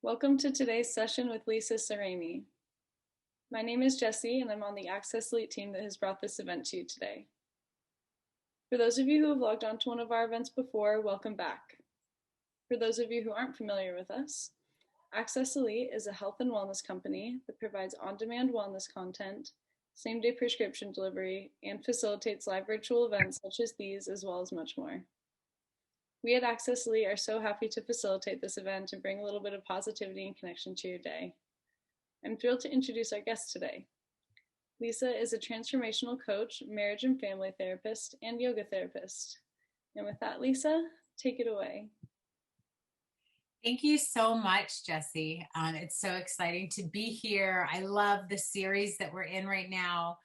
Welcome to today's session with Lisa Sarami. My name is Jessie and I'm on the Access Elite team that has brought this event to you today. For those of you who have logged on to one of our events before, welcome back. For those of you who aren't familiar with us, Access Elite is a health and wellness company that provides on-demand wellness content, same-day prescription delivery, and facilitates live virtual events such as these, as well as much more. We at Access Elite are so happy to facilitate this event and bring a little bit of positivity and connection to your day. I'm thrilled to introduce our guest today. Lisa is a transformational coach, marriage and family therapist, and yoga therapist. And with that, Lisa, take it away. Thank you so much, Jessie. It's so exciting to be here. I love the series that we're in right now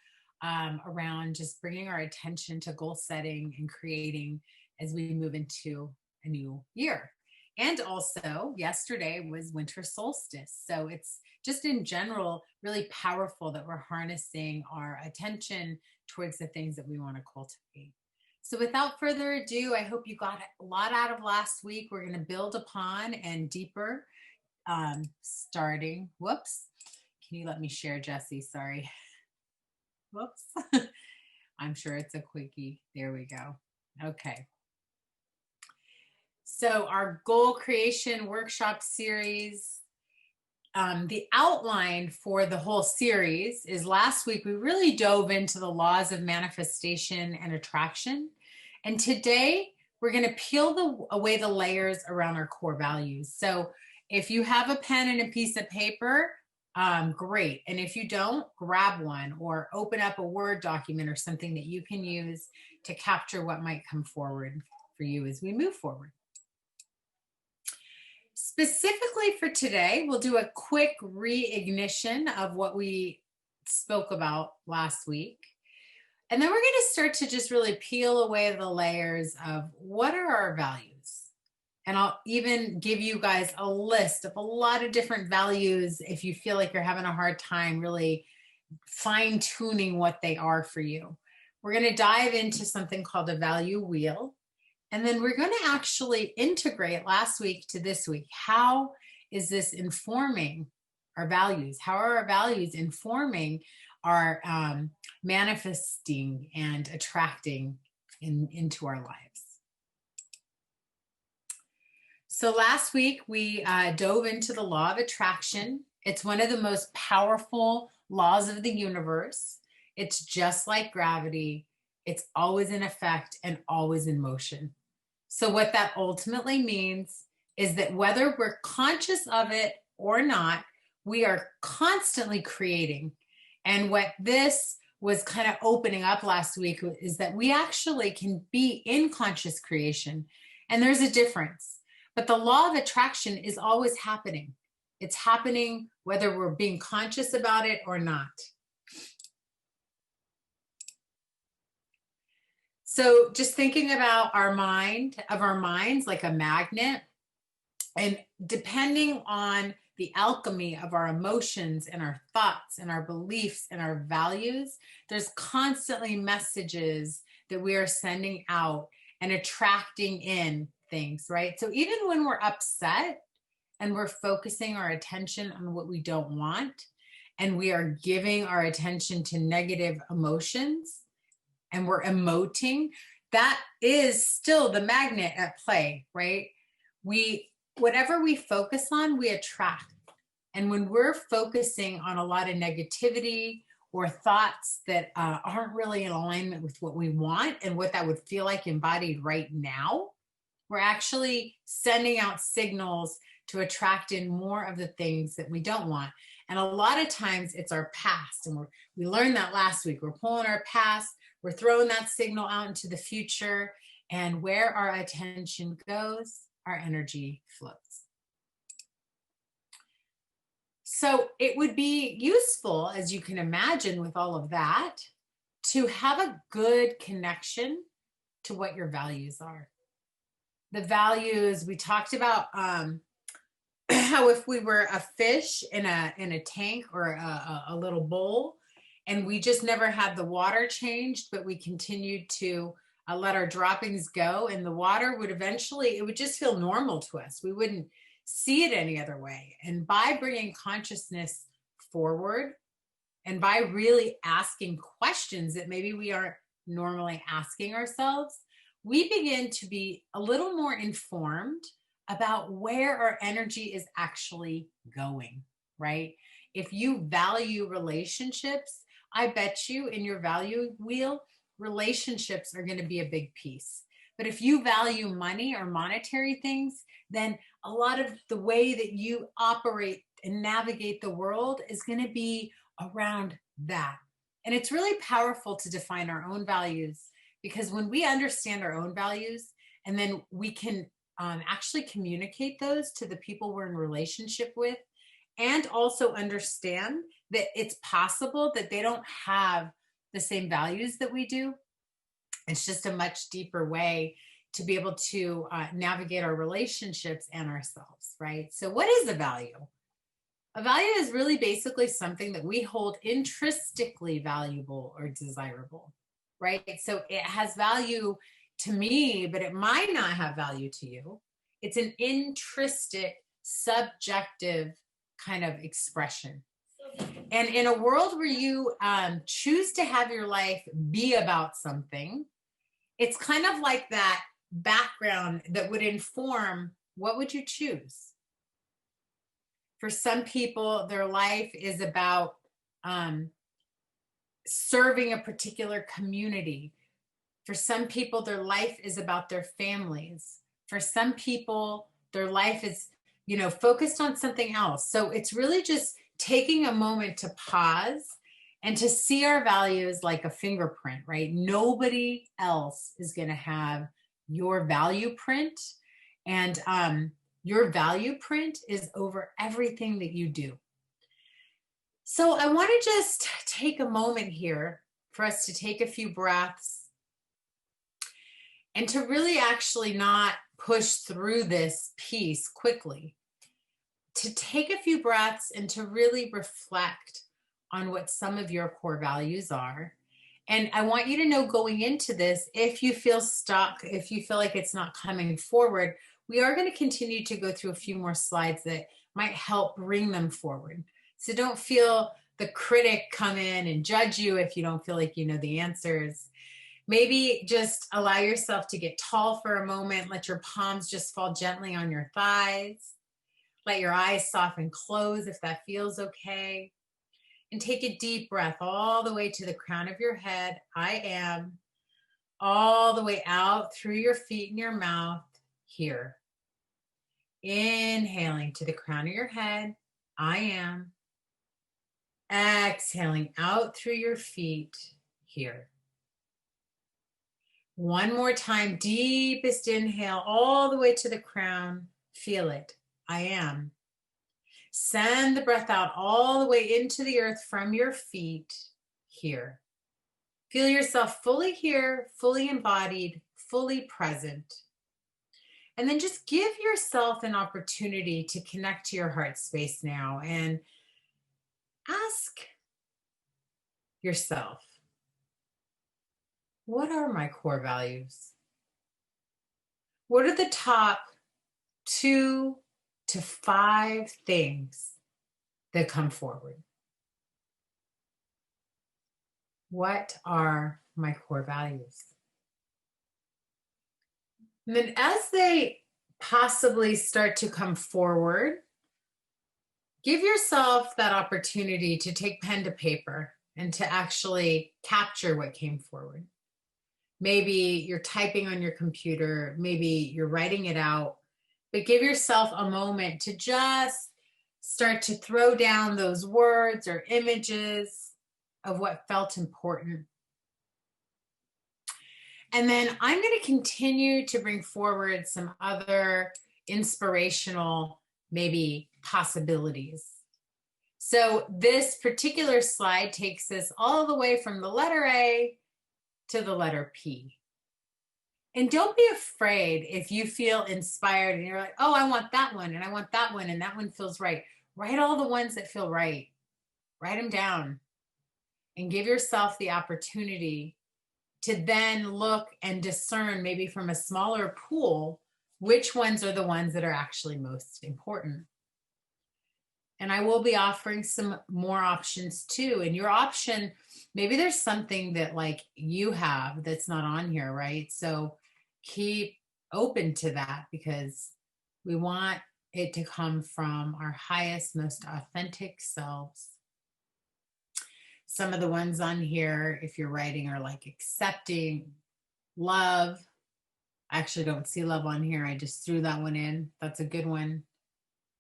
around just bringing our attention to goal setting and creating as we move into a new year. And also yesterday was winter solstice. So it's just in general really powerful that we're harnessing our attention towards the things that we want to cultivate. So without further ado, I hope you got a lot out of last week. We're going to build upon and deeper starting. Whoops. Can you let me share, Jessie? Sorry. Whoops. I'm sure it's a quickie. There we go. Okay. So our goal creation workshop series, the outline for the whole series is last week we really dove into the laws of manifestation and attraction. And today we're going to peel away the layers around our core values. So if you have a pen and a piece of paper, great. And if you don't, grab one or open up a Word document or something that you can use to capture what might come forward for you as we move forward. Specifically for today, we'll do a quick reignition of what we spoke about last week. And then we're going to start to just really peel away the layers of what are our values. And I'll even give you guys a list of a lot of different values if you feel like you're having a hard time really fine-tuning what they are for you. We're going to dive into something called a value wheel. And then we're going to actually integrate last week to this week. How is this informing our values? How are our values informing our manifesting and attracting into our lives? So last week we dove into the law of attraction. It's one of the most powerful laws of the universe. It's just like gravity. It's always in effect and always in motion. So what that ultimately means is that whether we're conscious of it or not, we are constantly creating. And what this was kind of opening up last week is that we actually can be in conscious creation. And there's a difference. But the law of attraction is always happening. It's happening whether we're being conscious about it or not. So just thinking about our minds like a magnet, and depending on the alchemy of our emotions and our thoughts and our beliefs and our values, there's constantly messages that we are sending out and attracting in things, right? So even when we're upset and we're focusing our attention on what we don't want, and we are giving our attention to negative emotions, and we're emoting, that is still the magnet at play, right? Whatever we focus on, we attract. And when we're focusing on a lot of negativity or thoughts that aren't really in alignment with what we want and what that would feel like embodied right now, we're actually sending out signals to attract in more of the things that we don't want. And a lot of times it's our past. And we learned that last week. We're pulling our past. We're throwing that signal out into the future, and where our attention goes, our energy flows. So it would be useful, as you can imagine with all of that, to have a good connection to what your values are. The values, we talked about how if we were a fish in a tank or a little bowl, and we just never had the water changed, but we continued to let our droppings go, and the water would eventually, it would just feel normal to us. We wouldn't see it any other way. And by bringing consciousness forward and by really asking questions that maybe we aren't normally asking ourselves, we begin to be a little more informed about where our energy is actually going, right? If you value relationships, I bet you in your value wheel, relationships are going to be a big piece. But if you value money or monetary things, then a lot of the way that you operate and navigate the world is going to be around that. And it's really powerful to define our own values, because when we understand our own values and then we can actually communicate those to the people we're in relationship with, and also understand that it's possible that they don't have the same values that we do. It's just a much deeper way to be able to navigate our relationships and ourselves, right? So what is a value? A value is really basically something that we hold intrinsically valuable or desirable, right? So it has value to me, but it might not have value to you. It's an intrinsic, subjective kind of expression. And in a world where you choose to have your life be about something, it's kind of like that background that would inform what would you choose. For some people, their life is about serving a particular community. For some people, their life is about their families. For some people, their life is, focused on something else. So it's really just taking a moment to pause and to see our values like a fingerprint, right? Nobody else is going to have your value print. And your value print is over everything that you do. So I want to just take a moment here for us to take a few breaths and to really actually not push through this piece quickly, to take a few breaths and to really reflect on what some of your core values are. And I want you to know going into this, if you feel stuck, if you feel like it's not coming forward, we are going to continue to go through a few more slides that might help bring them forward. So don't feel the critic come in and judge you if you don't feel like you know the answers. Maybe just allow yourself to get tall for a moment. Let your palms just fall gently on your thighs. Let your eyes soften, close if that feels okay. And take a deep breath all the way to the crown of your head. I am. All the way out through your feet and your mouth here. Inhaling to the crown of your head. I am. Exhaling out through your feet here. One more time, deepest inhale all the way to the crown. Feel it. I am. Send the breath out all the way into the earth from your feet here. Feel yourself fully here, fully embodied, fully present. And then just give yourself an opportunity to connect to your heart space now and ask yourself, what are my core values? What are the top 2 to 5 things that come forward? What are my core values? And then as they possibly start to come forward, give yourself that opportunity to take pen to paper and to actually capture what came forward. Maybe you're typing on your computer, maybe you're writing it out, but give yourself a moment to just start to throw down those words or images of what felt important. And then I'm going to continue to bring forward some other inspirational, maybe possibilities. So this particular slide takes us all the way from the letter A to the letter P. And don't be afraid if you feel inspired and you're like, oh, I want that one and I want that one and that one feels right. Write all the ones that feel right. Write them down and give yourself the opportunity to then look and discern maybe from a smaller pool which ones are the ones that are actually most important. And I will be offering some more options too. And your option, maybe there's something that like you have that's not on here, right? So keep open to that, because we want it to come from our highest, most authentic selves. Some of the ones on here, if you're writing, are like accepting, love. I actually don't see love on here. I just threw that one in. That's a good one.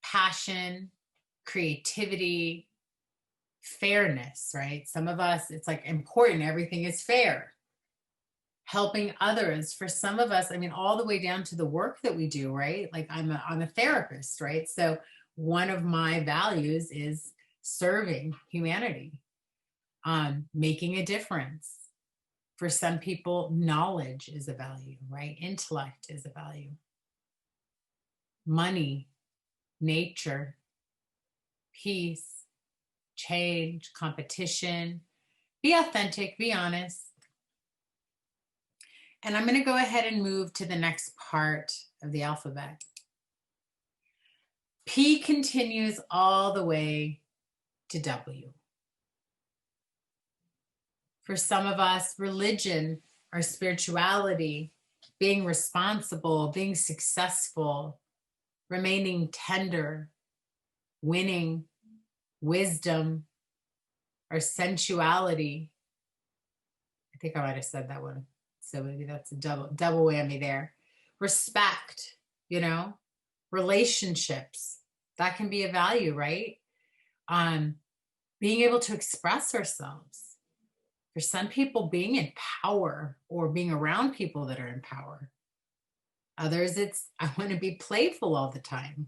Passion, creativity, fairness, right? Some of us, it's like important, everything is fair. Helping others. For some of us, I mean, all the way down to the work that we do, right? Like I'm a therapist, right? So one of my values is serving humanity, making a difference. For some people, knowledge is a value, right? Intellect is a value. Money, nature, peace, change, competition. Be authentic, be honest. And I'm going to go ahead and move to the next part of the alphabet. P continues all the way to W. For some of us, religion or spirituality, being responsible, being successful, remaining tender, winning, wisdom, or sensuality. I think I might have said that one. So maybe that's a double whammy there. Respect, relationships, that can be a value, right? Being able to express ourselves. For some people, being in power or being around people that are in power. Others, it's, I want to be playful all the time.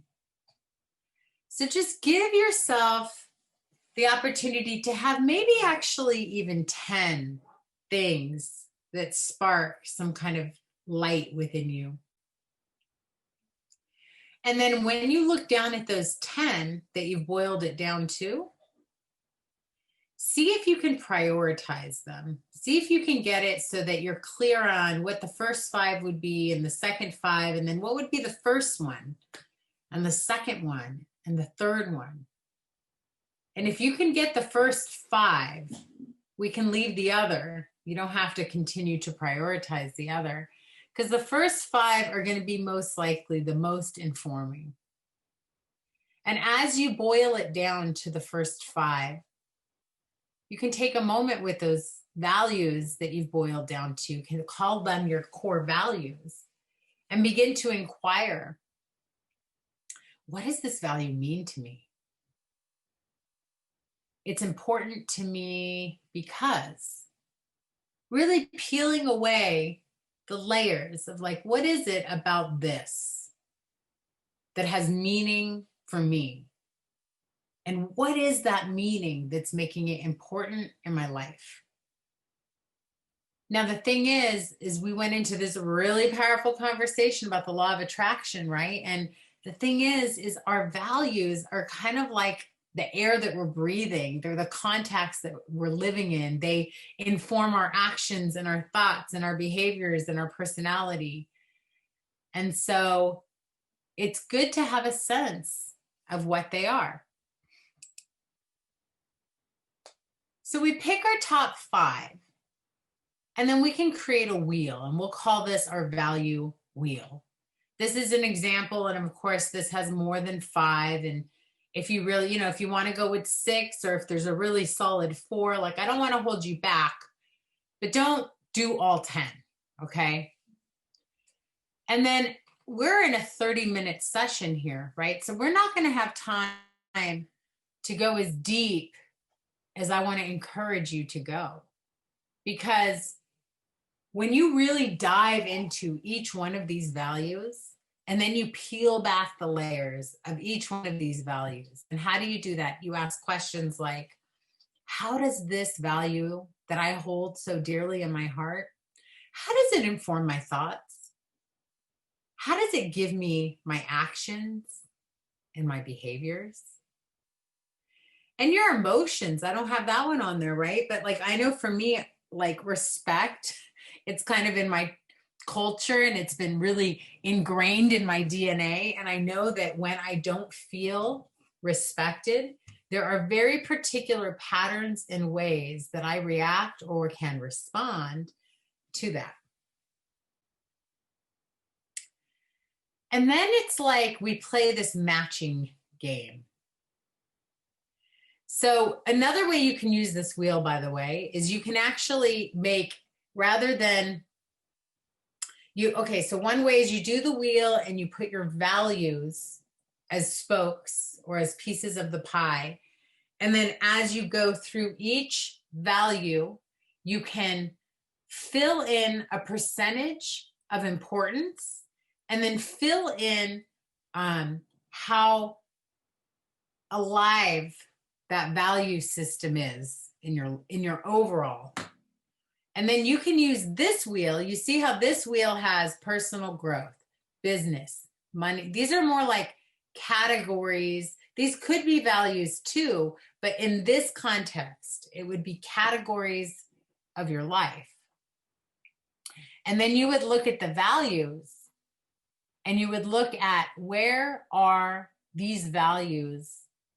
So just give yourself the opportunity to have maybe actually even 10 things that spark some kind of light within you. And then when you look down at those 10 that you've boiled it down to, see if you can prioritize them. See if you can get it so that you're clear on what the first 5 would be and the second 5, and then what would be the first one and the second one and the third one. And if you can get the first 5, we can leave the other. You don't have to continue to prioritize the other, because the first 5 are going to be most likely the most informing. And as you boil it down to the first 5, you can take a moment with those values that you've boiled down to, you can call them your core values, and begin to inquire, what does this value mean to me? It's important to me because, really peeling away the layers of like, what is it about this that has meaning for me? And what is that meaning that's making it important in my life? Now, the thing is we went into this really powerful conversation about the law of attraction, right? And the thing is our values are kind of like the air that we're breathing. They're the contacts that we're living in. They inform our actions and our thoughts and our behaviors and our personality. And so it's good to have a sense of what they are. So we pick our top 5, and then we can create a wheel, and we'll call this our value wheel. This is an example, and of course, this has more than 5. And if you really, if you want to go with 6, or if there's a really solid 4, like I don't want to hold you back, but don't do all 10, okay? And then we're in a 30-minute session here, right? So we're not going to have time to go as deep as I want to encourage you to go. Because when you really dive into each one of these values, and then you peel back the layers of each one of these values. And how do you do that? You ask questions like, how does this value that I hold so dearly in my heart, how does it inform my thoughts? How does it give me my actions and my behaviors? And your emotions, I don't have that one on there, right? But like, I know for me, like respect, it's kind of in my culture, and it's been really ingrained in my DNA. And I know that when I don't feel respected, there are very particular patterns and ways that I react or can respond to that. And then it's like we play this matching game. So another way you can use this wheel, by the way, is you can actually make, rather than so one way is you do the wheel and you put your values as spokes or as pieces of the pie. And then as you go through each value, you can fill in a percentage of importance and then fill in how alive that value system is in your overall. And then you can use this wheel. You see how this wheel has personal growth, business, money. These are more like categories. These could be values too, but in this context, it would be categories of your life. And then you would look at the values and you would look at where are these values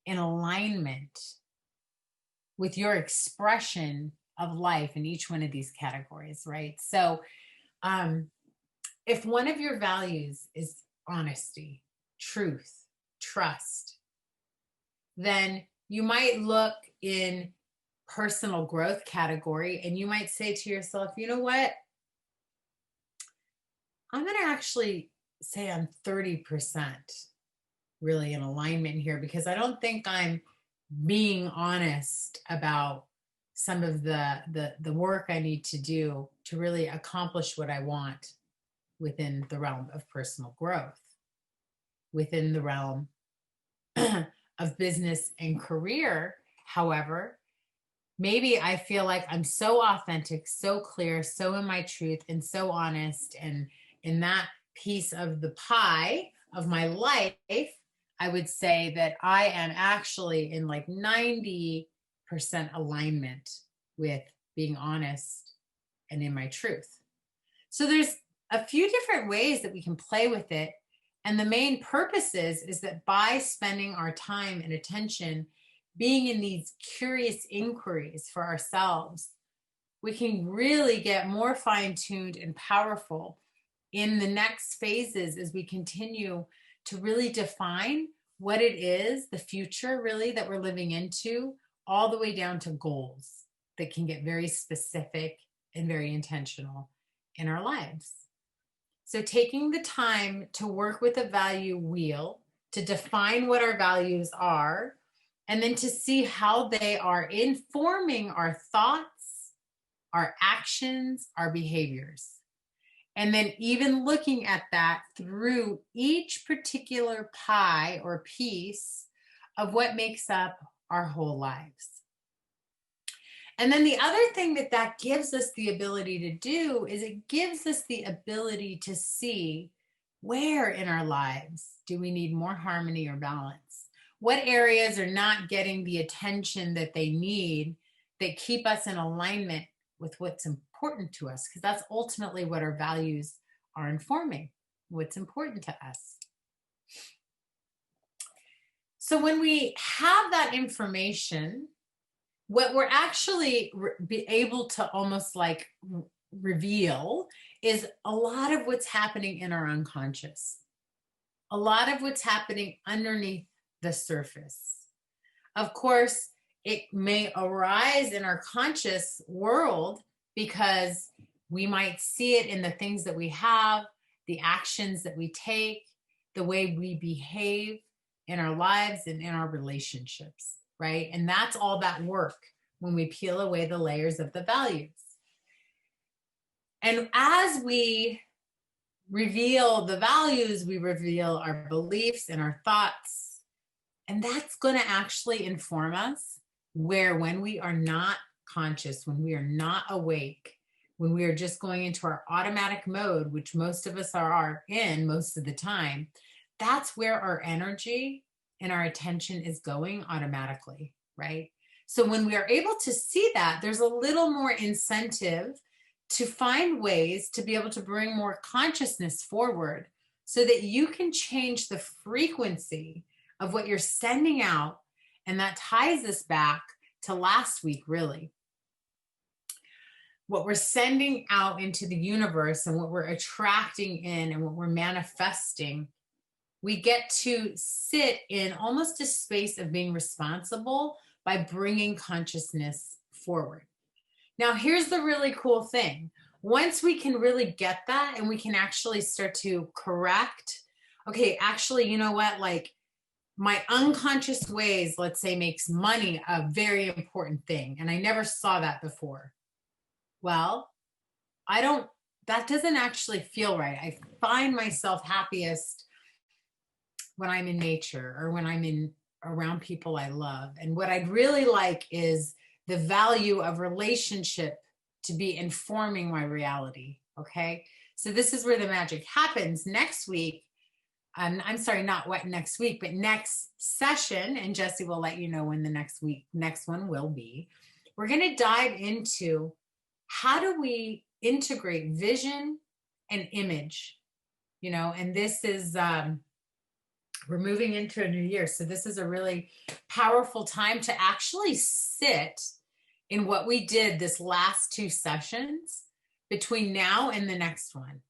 in alignment with your expression of life in each one of these categories, right? So if one of your values is honesty, truth, trust, then you might look in personal growth category and you might say to yourself, you know what? I'm going to actually say I'm 30% really in alignment here, because I don't think I'm being honest about some of the work I need to do to really accomplish what I want within the realm of personal growth, within the realm of business and career. However, maybe I feel like I'm so authentic, so clear, so in my truth, and so honest, and in that piece of the pie of my life, I would say that I am actually in like 90% alignment with being honest and in my truth. So there's a few different ways that we can play with it. And the main purpose is that by spending our time and attention being in these curious inquiries for ourselves, we can really get more fine-tuned and powerful in the next phases as we continue to really define what it is, the future really that we're living into, all the way down to goals that can get very specific and very intentional in our lives. So taking the time to work with a value wheel, to define what our values are, and then to see how they are informing our thoughts, our actions, our behaviors. And then even looking at that through each particular pie or piece of what makes up our whole lives. And then the other thing that gives us the ability to do is it gives us the ability to see where in our lives do we need more harmony or balance? What areas are not getting the attention that they need that keep us in alignment with what's important to us? Because that's ultimately what our values are informing, what's important to us. So when we have that information, what we're actually be able to almost like reveal is a lot of what's happening in our unconscious, a lot of what's happening underneath the surface. Of course, it may arise in our conscious world because we might see it in the things that we have, the actions that we take, the way we behave in our lives and in our relationships, right? And that's all that work when we peel away the layers of the values. And as we reveal the values, we reveal our beliefs and our thoughts. And that's going to actually inform us where, when we are not conscious, when we are not awake, when we are just going into our automatic mode, which most of us are in most of the time, that's where our energy and our attention is going automatically, right? So when we are able to see that, there's a little more incentive to find ways to be able to bring more consciousness forward so that you can change the frequency of what you're sending out. And that ties us back to last week, really. What we're sending out into the universe and what we're attracting in and what we're manifesting, we get to sit in almost a space of being responsible by bringing consciousness forward. Now, here's the really cool thing. Once we can really get that and we can actually start to correct, okay, actually, you know what? Like my unconscious ways, let's say, makes money a very important thing. And I never saw that before. Well, that doesn't actually feel right. I find myself happiest when I'm in nature or when I'm around people I love. And what I'd really like is the value of relationship to be informing my reality. Okay. So this is where the magic happens next week. I'm sorry, not what next week, but next session. And Jesse will let you know when the next one will be. We're going to dive into how do we integrate vision and image, and this is, we're moving into a new year. So this is a really powerful time to actually sit in what we did this last 2 sessions between now and the next one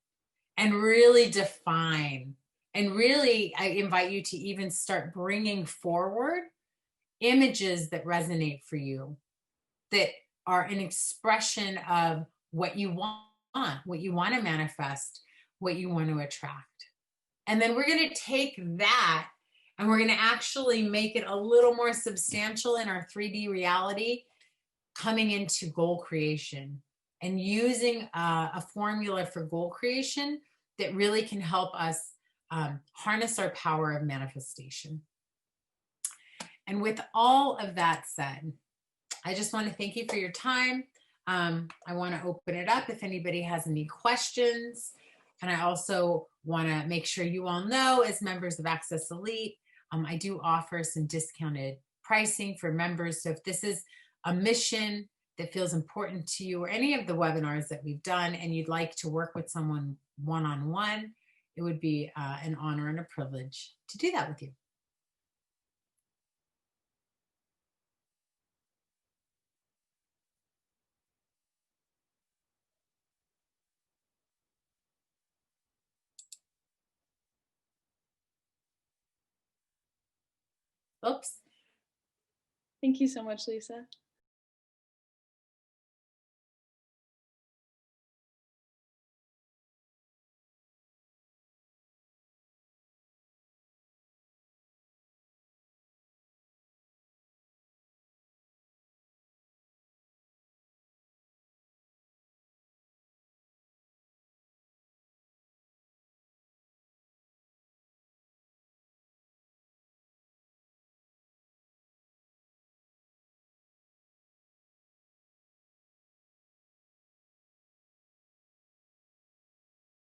and really define. And really, I invite you to even start bringing forward images that resonate for you, that are an expression of what you want to manifest, what you want to attract. And then we're going to take that and we're going to actually make it a little more substantial in our 3D reality, coming into goal creation and using a formula for goal creation that really can help us harness our power of manifestation. And with all of that said, I just want to thank you for your time. I want to open it up if anybody has any questions. And I also want to make sure you all know, as members of Access Elite, I do offer some discounted pricing for members. So if this is a mission that feels important to you, or any of the webinars that we've done, and you'd like to work with someone one-on-one, it would be an honor and a privilege to do that with you. Oops. Thank you so much, Lisa.